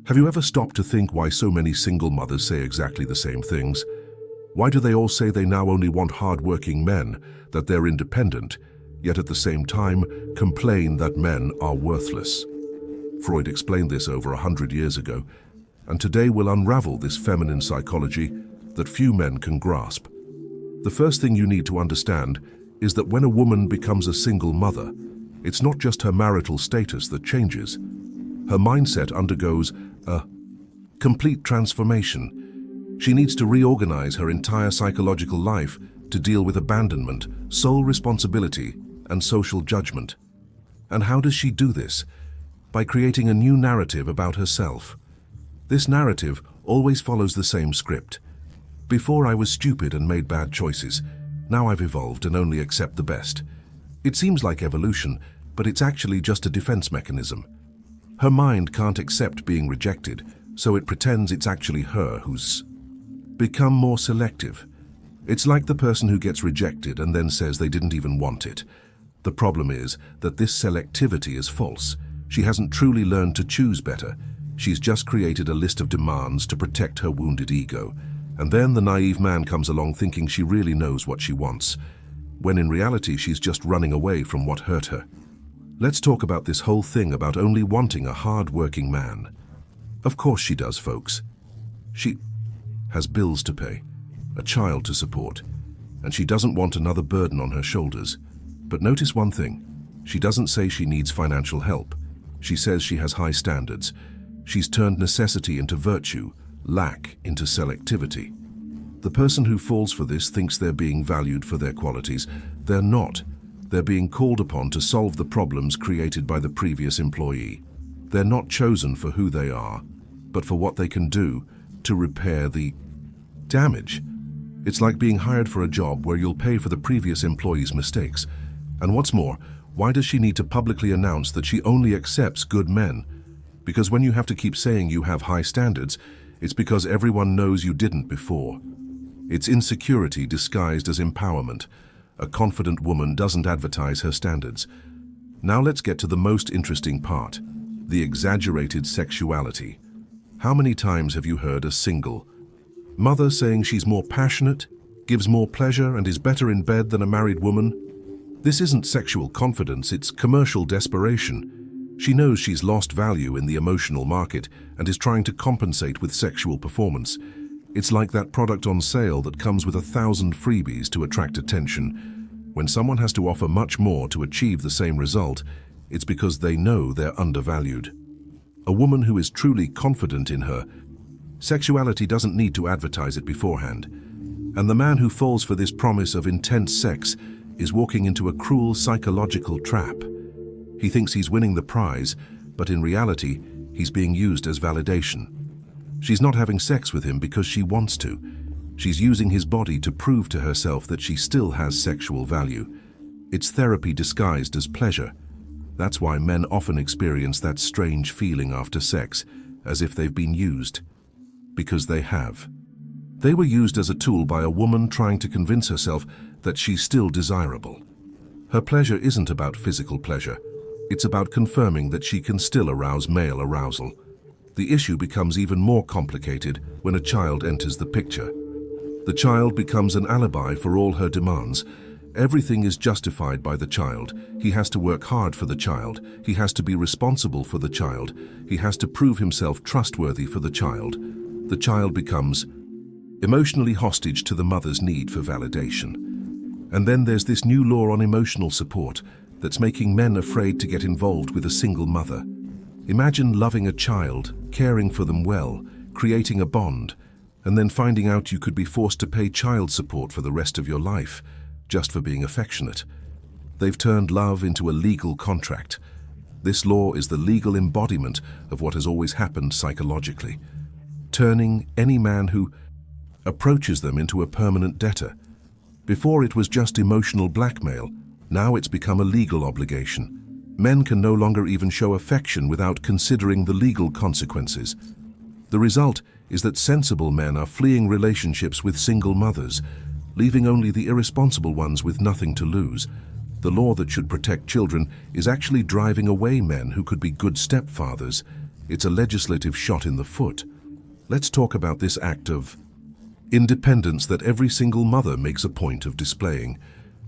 Have you ever stopped to think why so many single mothers say exactly the same things? Why do they all say they now only want hardworking men, that they're independent, yet at the same time complain that men are worthless? Freud explained this over 100 years ago, and today we'll unravel this feminine psychology that few men can grasp. The first thing you need to understand is that when a woman becomes a single mother, it's not just her marital status that changes. Her mindset undergoes a complete transformation. She needs to reorganize her entire psychological life to deal with abandonment, sole responsibility, and social judgment. And how does she do this? By creating a new narrative about herself. This narrative always follows the same script. Before I was stupid and made bad choices. Now I've evolved and only accept the best. It seems like evolution, but it's actually just a defense mechanism. Her mind can't accept being rejected, so it pretends it's actually her who's become more selective. It's like the person who gets rejected and then says they didn't even want it. The problem is that this selectivity is false. She hasn't truly learned to choose better. She's just created a list of demands to protect her wounded ego. And then the naive man comes along thinking she really knows what she wants, when in reality she's just running away from what hurt her. Let's talk about this whole thing about only wanting a hard-working man. Of course she does, folks. She has bills to pay, a child to support, and she doesn't want another burden on her shoulders. But notice one thing. She doesn't say she needs financial help. She says she has high standards. She's turned necessity into virtue, lack into selectivity. The person who falls for this thinks they're being valued for their qualities. They're not. They're being called upon to solve the problems created by the previous employee. They're not chosen for who they are, but for what they can do to repair the damage. It's like being hired for a job where you'll pay for the previous employee's mistakes. And what's more, why does she need to publicly announce that she only accepts good men? Because when you have to keep saying you have high standards, it's because everyone knows you didn't before. It's insecurity disguised as empowerment. A confident woman doesn't advertise her standards. Now let's get to the most interesting part, the exaggerated sexuality. How many times have you heard a single mother saying she's more passionate, gives more pleasure, and is better in bed than a married woman? This isn't sexual confidence, it's commercial desperation. She knows she's lost value in the emotional market and is trying to compensate with sexual performance. It's like that product on sale that comes with 1,000 freebies to attract attention. When someone has to offer much more to achieve the same result, it's because they know they're undervalued. A woman who is truly confident in her sexuality doesn't need to advertise it beforehand. And the man who falls for this promise of intense sex is walking into a cruel psychological trap. He thinks he's winning the prize, but in reality, he's being used as validation. She's not having sex with him because she wants to. She's using his body to prove to herself that she still has sexual value. It's therapy disguised as pleasure. That's why men often experience that strange feeling after sex, as if they've been used. Because they have. They were used as a tool by a woman trying to convince herself that she's still desirable. Her pleasure isn't about physical pleasure. It's about confirming that she can still arouse male arousal. The issue becomes even more complicated when a child enters the picture. The child becomes an alibi for all her demands. Everything is justified by the child. He has to work hard for the child. He has to be responsible for the child. He has to prove himself trustworthy for the child. The child becomes emotionally hostage to the mother's need for validation. And then there's this new law on emotional support that's making men afraid to get involved with a single mother. Imagine loving a child, caring for them well, creating a bond, and then finding out you could be forced to pay child support for the rest of your life, just for being affectionate. They've turned love into a legal contract. This law is the legal embodiment of what has always happened psychologically, turning any man who approaches them into a permanent debtor. Before it was just emotional blackmail, now it's become a legal obligation. Men can no longer even show affection without considering the legal consequences. The result is that sensible men are fleeing relationships with single mothers, leaving only the irresponsible ones with nothing to lose. The law that should protect children is actually driving away men who could be good stepfathers. It's a legislative shot in the foot. Let's talk about this act of independence that every single mother makes a point of displaying.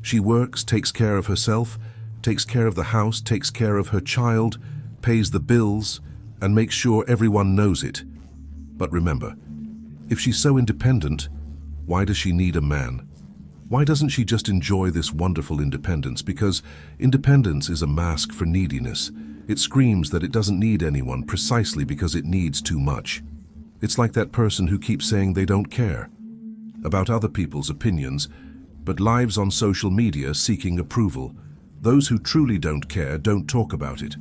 She works, takes care of herself, takes care of the house, takes care of her child, pays the bills, and makes sure everyone knows it. But remember, if she's so independent, why does she need a man? Why doesn't she just enjoy this wonderful independence? Because independence is a mask for neediness. It screams that it doesn't need anyone precisely because it needs too much. It's like that person who keeps saying they don't care about other people's opinions, but lives on social media seeking approval. Those who truly don't care don't talk about it.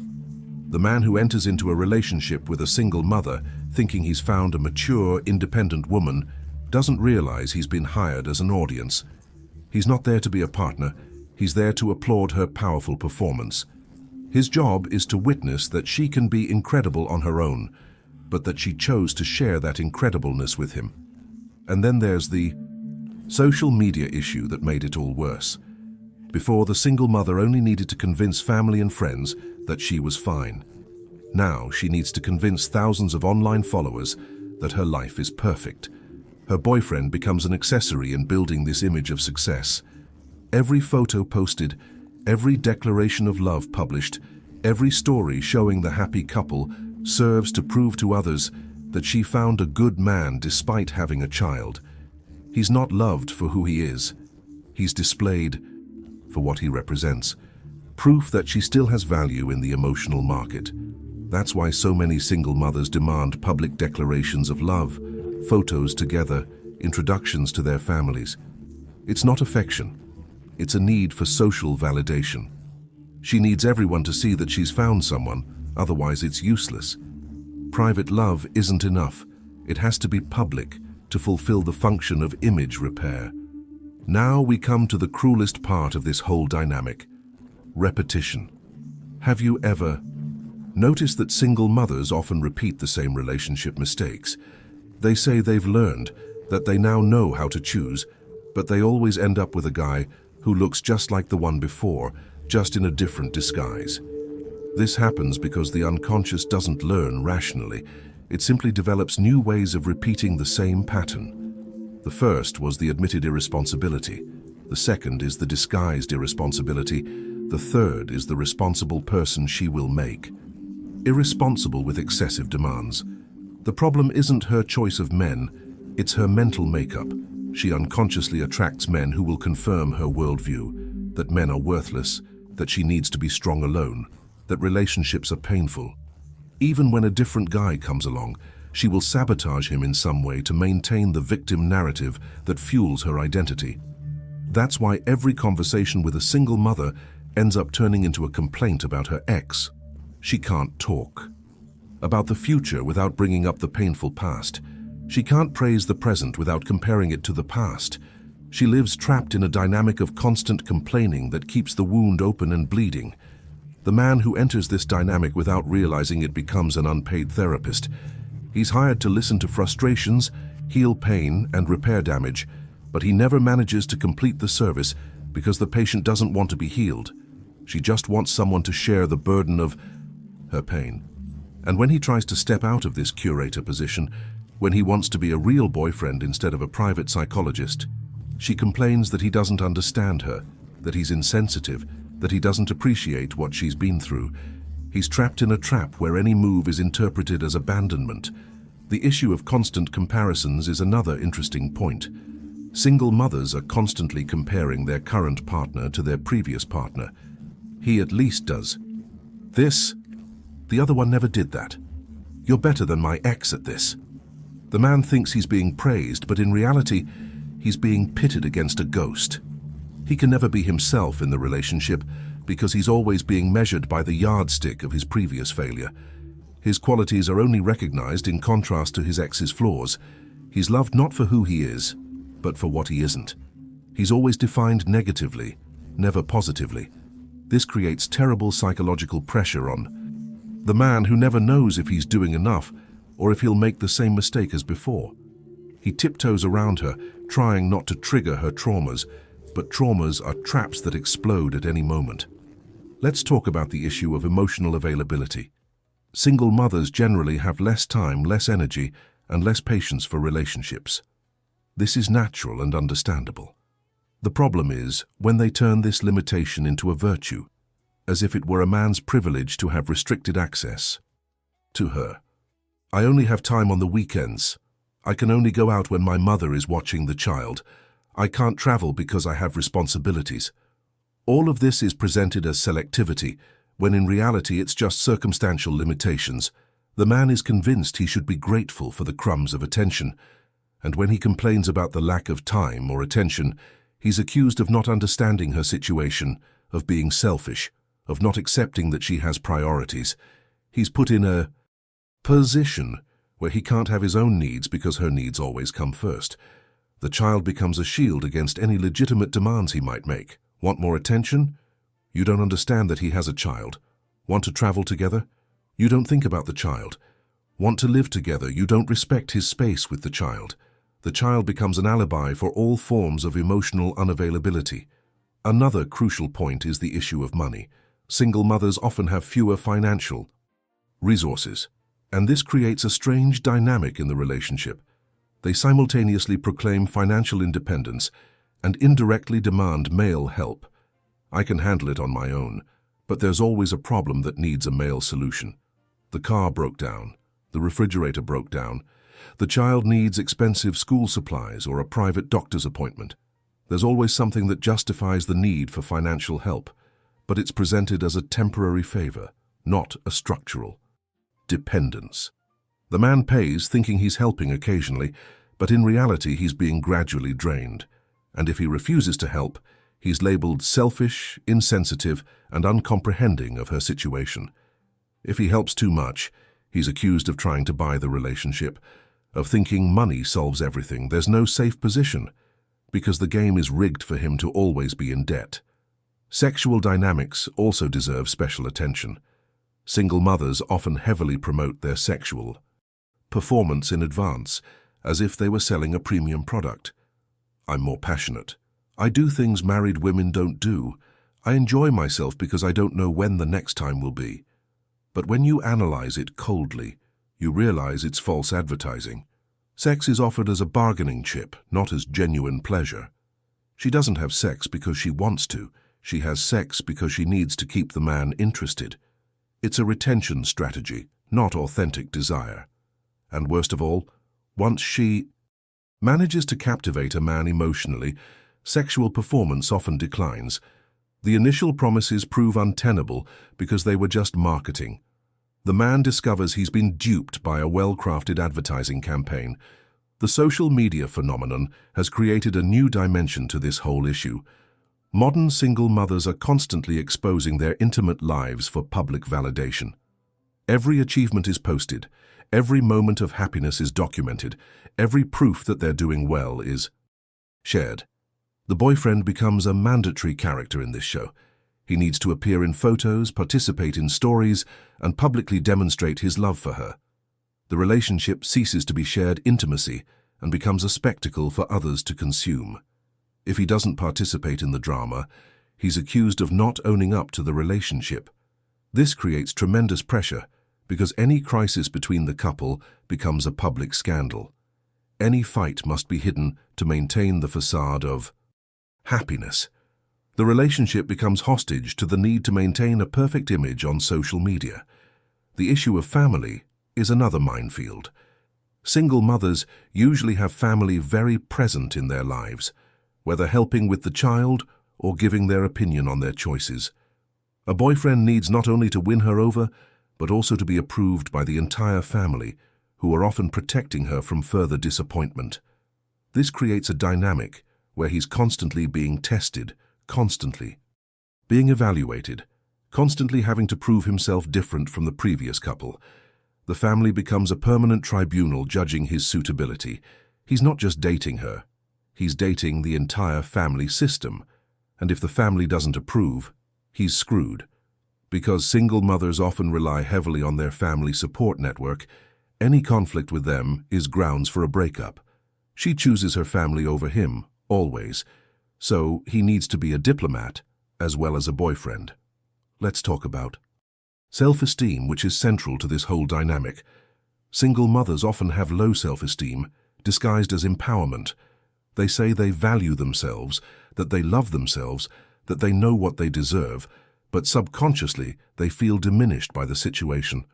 The man who enters into a relationship with a single mother, thinking he's found a mature, independent woman, doesn't realize he's been hired as an audience. He's not there to be a partner, he's there to applaud her powerful performance. His job is to witness that she can be incredible on her own, but that she chose to share that incredibleness with him. And then there's the social media issue that made it all worse. Before, the single mother only needed to convince family and friends that she was fine. Now she needs to convince thousands of online followers that her life is perfect. Her boyfriend becomes an accessory in building this image of success. Every photo posted, every declaration of love published, every story showing the happy couple serves to prove to others that she found a good man despite having a child. He's not loved for who he is. He's displayed for what he represents. Proof that she still has value in the emotional market. That's why so many single mothers demand public declarations of love, photos together, introductions to their families. It's not affection. It's a need for social validation. She needs everyone to see that she's found someone, otherwise it's useless. Private love isn't enough. It has to be public to fulfill the function of image repair. Now we come to the cruelest part of this whole dynamic: repetition. Have you ever noticed that single mothers often repeat the same relationship mistakes? They say they've learned, that they now know how to choose, but they always end up with a guy who looks just like the one before, just in a different disguise. This happens because the unconscious doesn't learn rationally. It simply develops new ways of repeating the same pattern. The first was the admitted irresponsibility. The second is the disguised irresponsibility. The third is the responsible person she will make. Irresponsible with excessive demands. The problem isn't her choice of men, it's her mental makeup. She unconsciously attracts men who will confirm her worldview, that men are worthless, that she needs to be strong alone, that relationships are painful. Even when a different guy comes along, she will sabotage him in some way to maintain the victim narrative that fuels her identity. That's why every conversation with a single mother ends up turning into a complaint about her ex. She can't talk about the future without bringing up the painful past. She can't praise the present without comparing it to the past. She lives trapped in a dynamic of constant complaining that keeps the wound open and bleeding. The man who enters this dynamic without realizing it becomes an unpaid therapist. He's hired to listen to frustrations, heal pain, and repair damage, but he never manages to complete the service because the patient doesn't want to be healed. She just wants someone to share the burden of her pain. And when he tries to step out of this curator position, when he wants to be a real boyfriend instead of a private psychologist, she complains that he doesn't understand her, that he's insensitive, that he doesn't appreciate what she's been through. He's trapped in a trap where any move is interpreted as abandonment. The issue of constant comparisons is another interesting point. Single mothers are constantly comparing their current partner to their previous partner. He at least does this. The other one never did that. You're better than my ex at this. The man thinks he's being praised, but in reality, he's being pitted against a ghost. He can never be himself in the relationship because he's always being measured by the yardstick of his previous failure. His qualities are only recognized in contrast to his ex's flaws. He's loved not for who he is, but for what he isn't. He's always defined negatively, never positively. This creates terrible psychological pressure on the man, who never knows if he's doing enough or if he'll make the same mistake as before. He tiptoes around her, trying not to trigger her traumas, but traumas are traps that explode at any moment. Let's talk about the issue of emotional availability. Single mothers generally have less time, less energy, and less patience for relationships. This is natural and understandable. The problem is when they turn this limitation into a virtue, as if it were a man's privilege to have restricted access to her. I only have time on the weekends. I can only go out when my mother is watching the child. I can't travel because I have responsibilities. All of this is presented as selectivity, when in reality it's just circumstantial limitations. The man is convinced he should be grateful for the crumbs of attention, and when he complains about the lack of time or attention, he's accused of not understanding her situation, of being selfish, of not accepting that she has priorities. He's put in a position where he can't have his own needs because her needs always come first. The child becomes a shield against any legitimate demands he might make. Want more attention? You don't understand that he has a child. Want to travel together? You don't think about the child. Want to live together? You don't respect his space with the child. The child becomes an alibi for all forms of emotional unavailability. Another crucial point is the issue of money. Single mothers often have fewer financial resources, and this creates a strange dynamic in the relationship. They simultaneously proclaim financial independence and indirectly demand male help. I can handle it on my own, but there's always a problem that needs a male solution. The car broke down, the refrigerator broke down, the child needs expensive school supplies or a private doctor's appointment. There's always something that justifies the need for financial help, but it's presented as a temporary favor, not a structural dependence. The man pays thinking he's helping occasionally, but in reality he's being gradually drained. And if he refuses to help, he's labeled selfish, insensitive, and uncomprehending of her situation. If he helps too much, he's accused of trying to buy the relationship, of thinking money solves everything. There's no safe position, because the game is rigged for him to always be in debt. Sexual dynamics also deserve special attention. Single mothers often heavily promote their sexual performance in advance, as if they were selling a premium product. I'm more passionate. I do things married women don't do. I enjoy myself because I don't know when the next time will be. But when you analyze it coldly, you realize it's false advertising. Sex is offered as a bargaining chip, not as genuine pleasure. She doesn't have sex because she wants to. She has sex because she needs to keep the man interested. It's a retention strategy, not authentic desire. And worst of all, once she manages to captivate a man emotionally, sexual performance often declines. The initial promises prove untenable because they were just marketing. The man discovers he's been duped by a well-crafted advertising campaign. The social media phenomenon has created a new dimension to this whole issue. Modern single mothers are constantly exposing their intimate lives for public validation. Every achievement is posted. Every moment of happiness is documented. Every proof that they're doing well is shared. The boyfriend becomes a mandatory character in this show. He needs to appear in photos, participate in stories, and publicly demonstrate his love for her. The relationship ceases to be shared intimacy and becomes a spectacle for others to consume. If he doesn't participate in the drama, he's accused of not owning up to the relationship. This creates tremendous pressure because any crisis between the couple becomes a public scandal. Any fight must be hidden to maintain the facade of happiness. The relationship becomes hostage to the need to maintain a perfect image on social media. The issue of family is another minefield. Single mothers usually have family very present in their lives, whether helping with the child or giving their opinion on their choices. A boyfriend needs not only to win her over, but also to be approved by the entire family, who are often protecting her from further disappointment. This creates a dynamic where he's constantly being tested, constantly being evaluated, constantly having to prove himself different from the previous couple. The family becomes a permanent tribunal judging his suitability. He's not just dating her, he's dating the entire family system, and if the family doesn't approve, he's screwed. Because single mothers often rely heavily on their family support network, any conflict with them is grounds for a breakup. She chooses her family over him, always, so he needs to be a diplomat as well as a boyfriend. Let's talk about Self-esteem, which is central to this whole dynamic. Single mothers often have low self-esteem, disguised as empowerment. They say they value themselves, that they love themselves, that they know what they deserve, but subconsciously they feel diminished by the situation.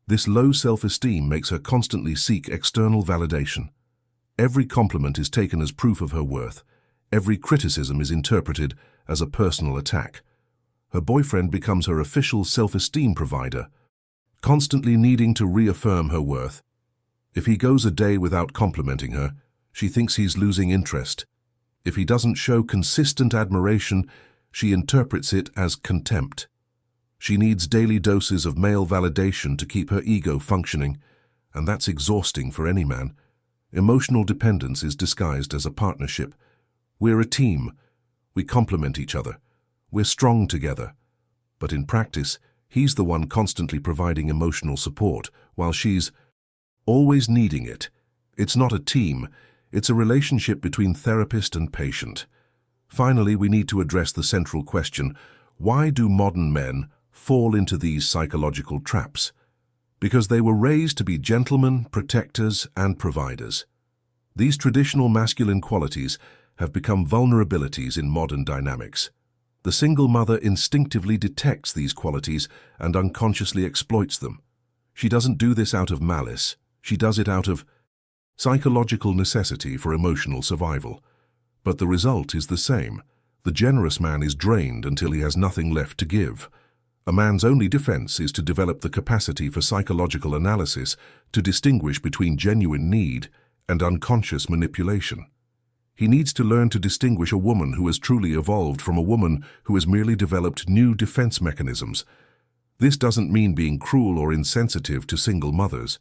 This low self-esteem makes her constantly seek external validation. Every compliment is taken as proof of her worth. Every criticism is interpreted as a personal attack. Her boyfriend becomes her official self-esteem provider, constantly needing to reaffirm her worth. If he goes a day without complimenting her, she thinks he's losing interest. If he doesn't show consistent admiration, she interprets it as contempt. She needs daily doses of male validation to keep her ego functioning, and that's exhausting for any man. Emotional dependence is disguised as a partnership. We're a team. We complement each other. We're strong together. But in practice, he's the one constantly providing emotional support, while she's always needing it. It's not a team. It's a relationship between therapist and patient. Finally, we need to address the central question: why do modern men fall into these psychological traps? Because they were raised to be gentlemen, protectors, and providers. These traditional masculine qualities have become vulnerabilities in modern dynamics. The single mother instinctively detects these qualities and unconsciously exploits them. She doesn't do this out of malice. She does it out of psychological necessity for emotional survival. But the result is the same. The generous man is drained until he has nothing left to give. A man's only defense is to develop the capacity for psychological analysis to distinguish between genuine need and unconscious manipulation. He needs to learn to distinguish a woman who has truly evolved from a woman who has merely developed new defense mechanisms. This doesn't mean being cruel or insensitive to single mothers.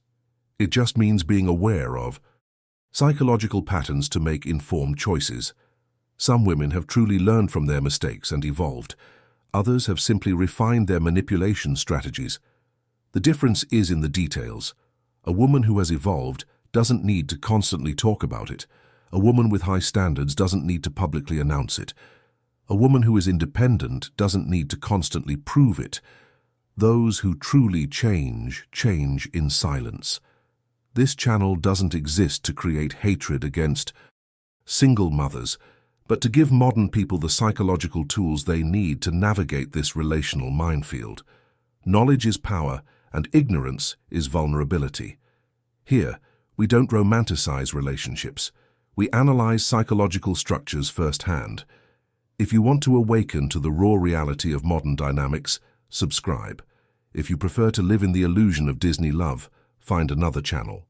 It just means being aware of psychological patterns to make informed choices. Some women have truly learned from their mistakes and evolved. Others have simply refined their manipulation strategies. The difference is in the details. A woman who has evolved doesn't need to constantly talk about it. A woman with high standards doesn't need to publicly announce it. A woman who is independent doesn't need to constantly prove it. Those who truly change, change in silence. This channel doesn't exist to create hatred against single mothers, but to give modern people the psychological tools they need to navigate this relational minefield. Knowledge is power, and ignorance is vulnerability. Here, we don't romanticize relationships. We analyze psychological structures firsthand. If you want to awaken to the raw reality of modern dynamics, subscribe. If you prefer to live in the illusion of Disney love, find another channel.